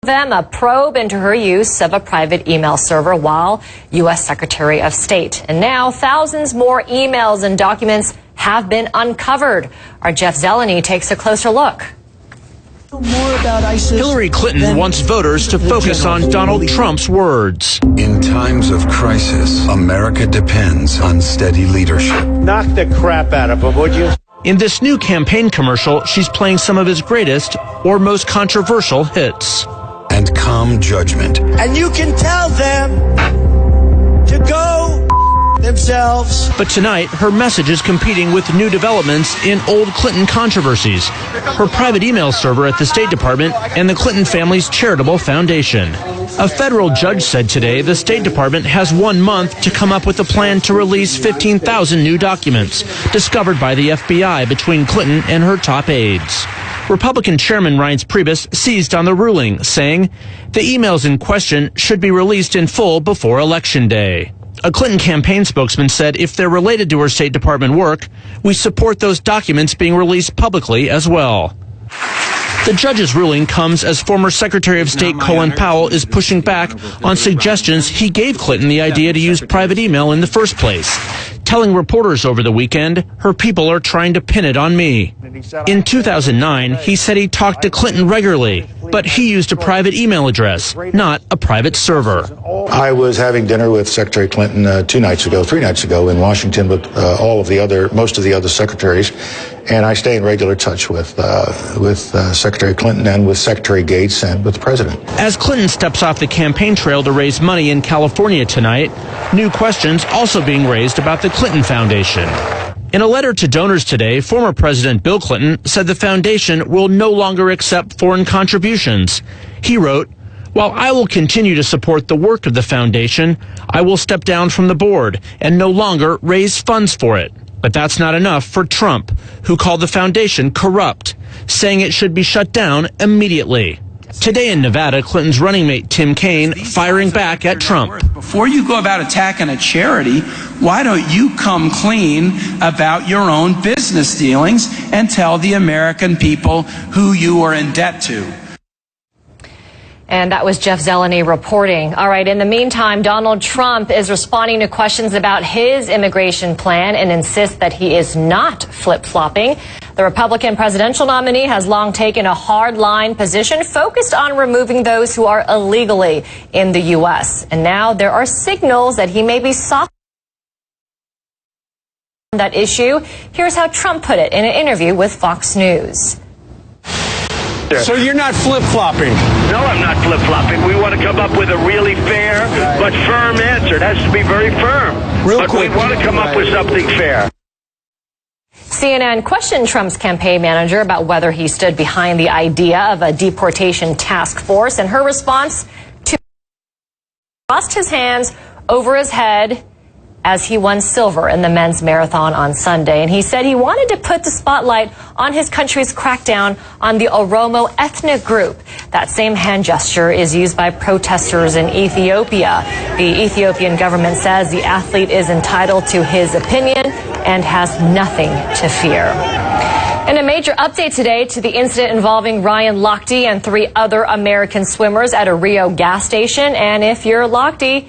them a probe into her use of a private email server while U.S. Secretary of State. And now thousands more emails and documents have been uncovered. Our Jeff Zeleny takes a closer look. Hillary Clinton wants voters to focus on Donald Trump's words. In times of crisis, America depends on steady leadership. Knock the crap out of him, would you? In this new campaign commercial, she's playing some of his greatest or most controversial hits. And calm judgment. And you can tell them to go themselves. But tonight, her message is competing with new developments in old Clinton controversies, her private email server at the State Department, and the Clinton family's charitable foundation. A federal judge said today the State Department has 1 month to come up with a plan to release 15,000 new documents discovered by the FBI between Clinton and her top aides. Republican Chairman Reince Priebus seized on the ruling, saying the emails in question should be released in full before Election Day. A Clinton campaign spokesman said if they're related to her State Department work, we support those documents being released publicly as well. The judge's ruling comes as former Secretary of State Colin Powell is pushing back on suggestions he gave Clinton the idea to use private email in the first place, telling reporters over the weekend, her people are trying to pin it on me. In 2009, he said he talked to Clinton regularly, but he used a private email address, not a private server. I was having dinner with Secretary Clinton 3 nights ago in Washington with most of the other secretaries, and I stay in regular touch with Secretary Clinton and with Secretary Gates and with the President. As Clinton steps off the campaign trail to raise money in California tonight, new questions also being raised about the Clinton Foundation. In a letter to donors today, former President Bill Clinton said the foundation will no longer accept foreign contributions. He wrote, "While I will continue to support the work of the foundation, I will step down from the board and no longer raise funds for it." But that's not enough for Trump, who called the foundation corrupt, saying it should be shut down immediately. Today in Nevada, Clinton's running mate Tim Kaine firing back at Trump. Before you go about attacking a charity, why don't you come clean about your own business dealings and tell the American people who you are in debt to? And that was Jeff Zeleny reporting. All right, in the meantime, Donald Trump is responding to questions about his immigration plan and insists that he is not flip-flopping. The Republican presidential nominee has long taken a hard-line position focused on removing those who are illegally in the U.S. And now there are signals that he may be soft on that issue. Here's how Trump put it in an interview with Fox News. So you're not flip-flopping? No, I'm not flip-flopping. We want to come up with a really fair but firm answer. It has to be very firm. Real quick. We want to come up with something fair. CNN questioned Trump's campaign manager about whether he stood behind the idea of a deportation task force, and her response to crossed his hands over his head as he won silver in the men's marathon on Sunday. And he said he wanted to put the spotlight on his country's crackdown on the Oromo ethnic group. That same hand gesture is used by protesters in Ethiopia. The Ethiopian government says the athlete is entitled to his opinion and has nothing to fear. And a major update today to the incident involving Ryan Lochte and 3 other American swimmers at a Rio gas station. And if you're Lochte,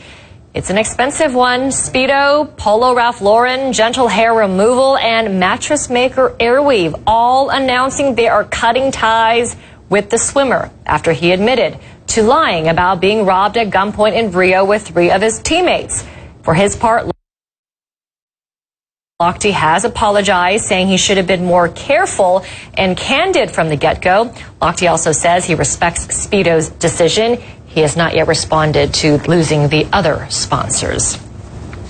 it's an expensive one. Speedo, Polo Ralph Lauren, Gentle Hair Removal, and Mattress Maker Airweave all announcing they are cutting ties with the swimmer after he admitted to lying about being robbed at gunpoint in Rio with 3 of his teammates. For his part, Lochte has apologized, saying he should have been more careful and candid from the get-go. Lochte also says he respects Speedo's decision. He has not yet responded to losing the other sponsors.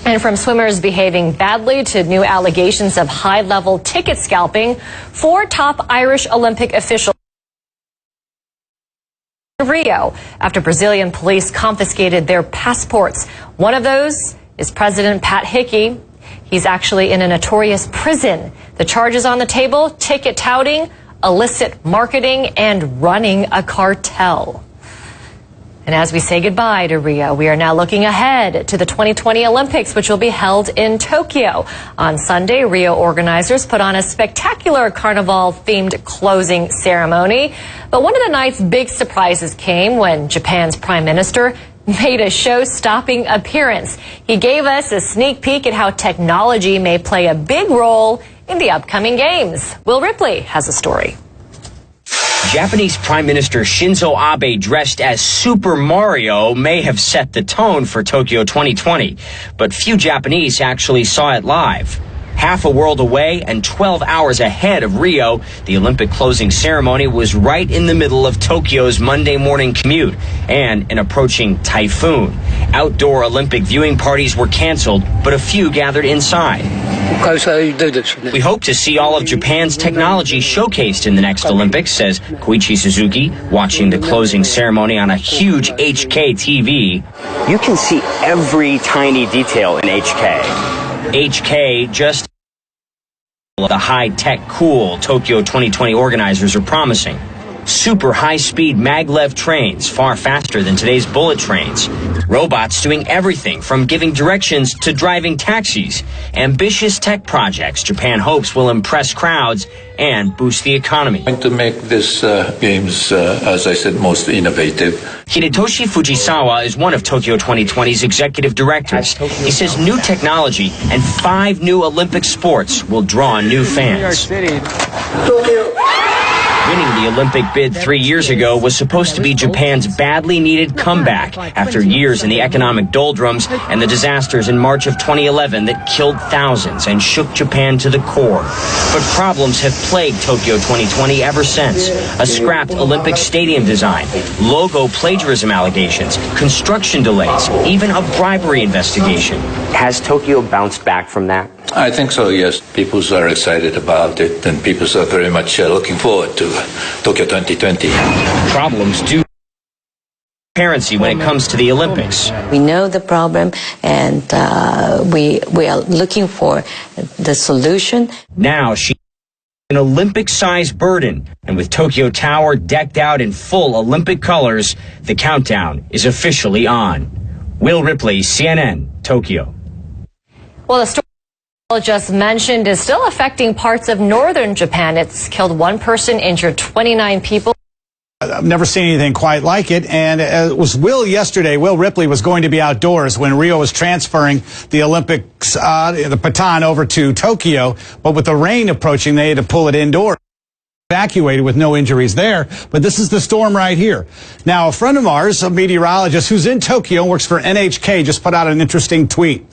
And from swimmers behaving badly to new allegations of high-level ticket scalping, 4 top Irish Olympic officials in Rio after Brazilian police confiscated their passports. One of those is President Pat Hickey. He's actually in a notorious prison. The charges on the table: ticket touting, illicit marketing, and running a cartel. And as we say goodbye to Rio, we are now looking ahead to the 2020 Olympics, which will be held in Tokyo. On Sunday, Rio organizers put on a spectacular carnival-themed closing ceremony. But one of the night's big surprises came when Japan's Prime Minister made a show-stopping appearance. He gave us a sneak peek at how technology may play a big role in the upcoming games. Will Ripley has a story. Japanese Prime Minister Shinzo Abe dressed as Super Mario may have set the tone for Tokyo 2020, but few Japanese actually saw it live. Half a world away and 12 hours ahead of Rio, the Olympic closing ceremony was right in the middle of Tokyo's Monday morning commute and an approaching typhoon. Outdoor Olympic viewing parties were canceled, but a few gathered inside. We hope to see all of Japan's technology showcased in the next Olympics, says Koichi Suzuki, watching the closing ceremony on a huge HK TV. You can see every tiny detail in HK. HK just the high-tech, cool Tokyo 2020 organizers are promising. Super high-speed maglev trains, far faster than today's bullet trains. Robots doing everything from giving directions to driving taxis. Ambitious tech projects Japan hopes will impress crowds and boost the economy. To make this games, as I said, most innovative. Hidetoshi Fujisawa is one of Tokyo 2020's executive directors. He says new technology and 5 new Olympic sports will draw new fans. Winning the Olympic bid 3 years ago was supposed to be Japan's badly needed comeback after years in the economic doldrums and the disasters in March of 2011 that killed thousands and shook Japan to the core. But problems have plagued Tokyo 2020 ever since. A scrapped Olympic stadium design, logo plagiarism allegations, construction delays, even a bribery investigation. Has Tokyo bounced back from that? I think so, yes. People are excited about it, and people are very much looking forward to Tokyo 2020. Problems do transparency when it comes to the Olympics. We know the problem, and we are looking for the solution. Now she an Olympic-sized burden, and with Tokyo Tower decked out in full Olympic colors, the countdown is officially on. Will Ripley, CNN, Tokyo. Well, the story just mentioned is still affecting parts of northern Japan. It's killed 1 person, injured 29 people. I've never seen anything quite like it, and it was Will yesterday. Will Ripley was going to be outdoors when Rio was transferring the Olympics, the baton over to Tokyo, but with the rain approaching, they had to pull it indoors. Evacuated with no injuries there, but this is the storm right here. Now, a friend of ours, a meteorologist who's in Tokyo and works for NHK, just put out an interesting tweet.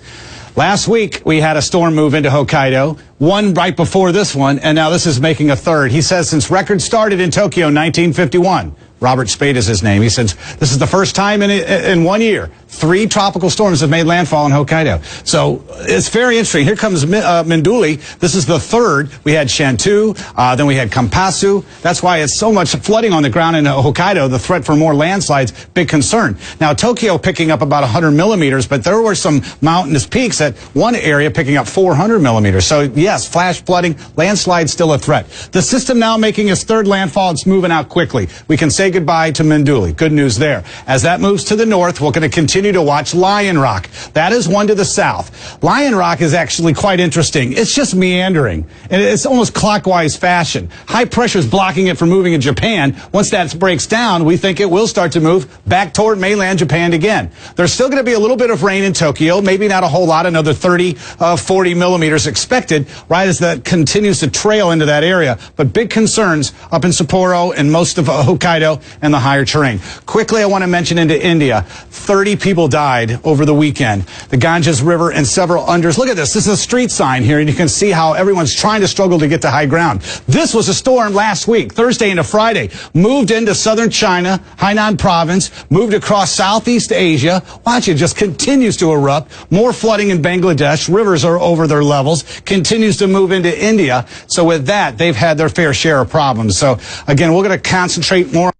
Last week, we had a storm move into Hokkaido, one right before this one, and now this is making a third. He says since records started in Tokyo in 1951, Robert Spade is his name. He says this is the first time in 1 year 3 tropical storms have made landfall in Hokkaido. So it's very interesting. Here comes Minduli. This is the third. We had Shantou, then we had Kampasu. That's why it's so much flooding on the ground in Hokkaido. The threat for more landslides, big concern. Now, Tokyo picking up about 100 millimeters, but there were some mountainous peaks at one area picking up 400 millimeters. So, yes, flash flooding, landslides still a threat. The system now making its third landfall. It's moving out quickly. We can say goodbye to Minduli. Good news there. As that moves to the north, we're going to continue to watch Lion Rock. That is one to the south. Lion Rock is actually quite interesting. It's just meandering, and it's almost clockwise fashion. High pressure is blocking it from moving in Japan. Once that breaks down, we think it will start to move back toward mainland Japan again. There's still going to be a little bit of rain in Tokyo, maybe not a whole lot, another 30, 40 millimeters expected, right as that continues to trail into that area. But big concerns up in Sapporo and most of Hokkaido and the higher terrain. Quickly, I want to mention into India. 30 people died over the weekend. The Ganges River and several unders. Look at this. This is a street sign here, and you can see how everyone's trying to struggle to get to high ground. This was a storm last week, Thursday into Friday. Moved into southern China, Hainan province, moved across Southeast Asia. Watch, it just continues to erupt. More flooding in Bangladesh. Rivers are over their levels. Continues to move into India. So with that, they've had their fair share of problems. So again, we're going to concentrate more.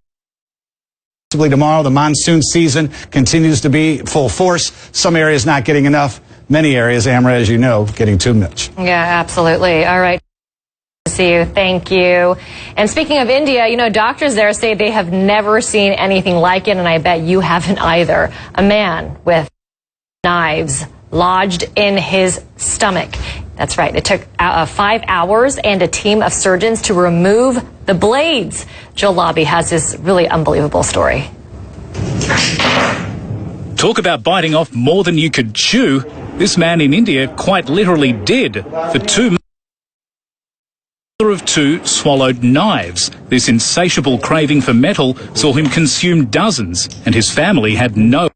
Tomorrow, the monsoon season continues to be full force. Some areas not getting enough. Many areas, Amra, as you know, getting too much. Yeah, absolutely. All right. see you. Thank you. And speaking of India, you know, doctors there say they have never seen anything like it, and I bet you haven't either. A man with knives lodged in his stomach. That's right. It took 5 hours and a team of surgeons to remove the blades. Joel Lobby has this really unbelievable story. Talk about biting off more than you could chew. This man in India quite literally did. For 2 months, the mother of 2 swallowed knives. This insatiable craving for metal saw him consume dozens, and his family had no.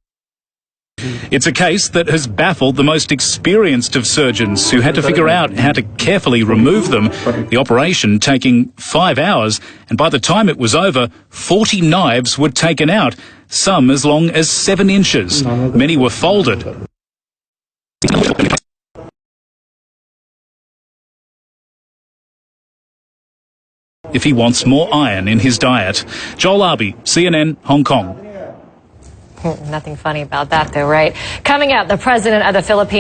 It's a case that has baffled the most experienced of surgeons who had to figure out how to carefully remove them, the operation taking 5 hours, and by the time it was over, 40 knives were taken out, some as long as 7 inches. Many were folded. If he wants more iron in his diet. Joel Arby, CNN, Hong Kong. Nothing funny about that, though, right? Coming up, the president of the Philippines